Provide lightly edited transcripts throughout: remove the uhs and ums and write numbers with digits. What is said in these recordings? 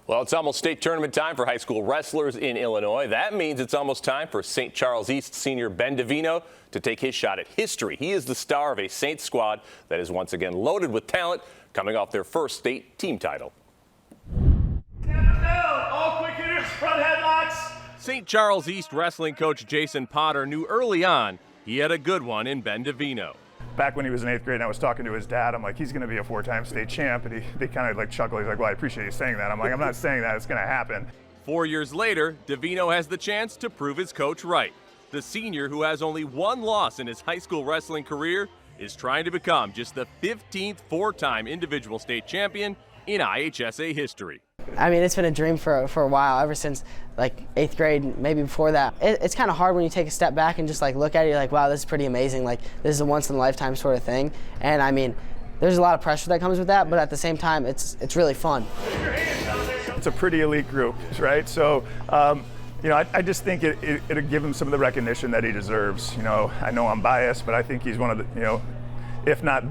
Well, it's almost state tournament time for high school wrestlers in Illinois. That means it's almost time for St. Charles East senior Ben DeVino to take his shot at history. He is the star of a Saints squad that is once again loaded with talent, coming off their first state team title. All quick hitters, front headlocks. St. Charles East wrestling coach Jason Potter knew early on he had a good one in Ben DeVino. Back when he was in 8th grade and I was talking to his dad, I'm like, he's going to be a 4-time state champ. And they kind of like chuckle. He's like, well, I appreciate you saying that. I'm like, I'm not saying that. It's going to happen. 4 years later, DeVino has the chance to prove his coach right. The senior, who has only one loss in his high school wrestling career, is trying to become just the 15th 4-time individual state champion in IHSA history. I mean, it's been a dream for a while, ever since like 8th grade, maybe before that. It's kind of hard when you take a step back and just like look at it, you're like, wow, this is pretty amazing. Like, this is a once in a lifetime sort of thing. And I mean, there's a lot of pressure that comes with that, but at the same time, it's really fun. It's a pretty elite group, right? So, you know, I just think it'll give him some of the recognition that he deserves. You know, I know I'm biased, but I think he's one of the, you know, if not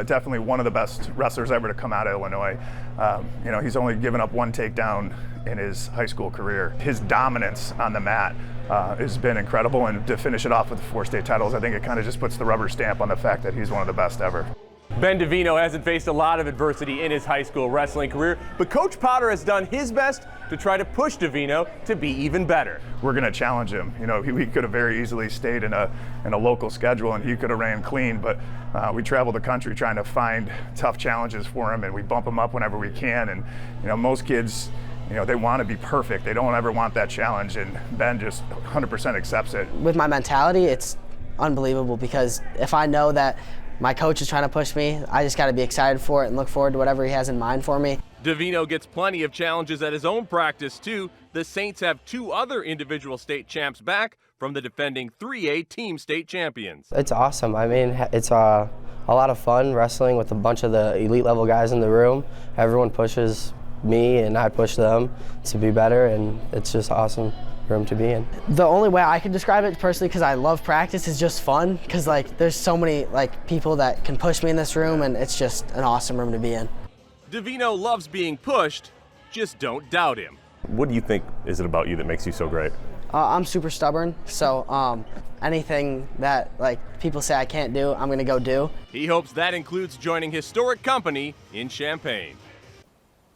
definitely one of the best wrestlers ever to come out of Illinois. You know, he's only given up one takedown in his high school career. His dominance on the mat has been incredible, and to finish it off with 4 state titles, I think it kind of just puts the rubber stamp on the fact that he's one of the best ever. Ben DeVino hasn't faced a lot of adversity in his high school wrestling career, but Coach Potter has done his best to try to push DeVino to be even better. We're going to challenge him. You know, he could have very easily stayed in a local schedule and he could have ran clean, but we travel the country trying to find tough challenges for him, and we bump him up whenever we can. And you know, most kids, you know, they want to be perfect. They don't ever want that challenge, and Ben just 100% accepts it. With my mentality, it's unbelievable, because if I know that my coach is trying to push me, I just got to be excited for it and look forward to whatever he has in mind for me. DeVino gets plenty of challenges at his own practice, too. The Saints have 2 other individual state champs back from the defending 3A team state champions. It's awesome. I mean, it's a lot of fun wrestling with a bunch of the elite level guys in the room. Everyone pushes me and I push them to be better, and it's just awesome room to be in. The only way I could describe it personally, because I love practice, is just fun, because like there's so many like people that can push me in this room, and it's just an awesome room to be in. DeVino loves being pushed, just don't doubt him. What do you think is it about you that makes you so great? I'm super stubborn, so anything that like people say I can't do, I'm gonna go do. He hopes that includes joining historic company in Champaign.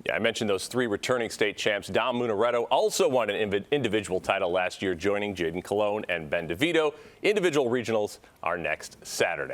Yeah, I mentioned those 3 returning state champs. Dom Munaretto also won an individual title last year, joining Jaden Cologne and Ben DeVito. Individual regionals are next Saturday.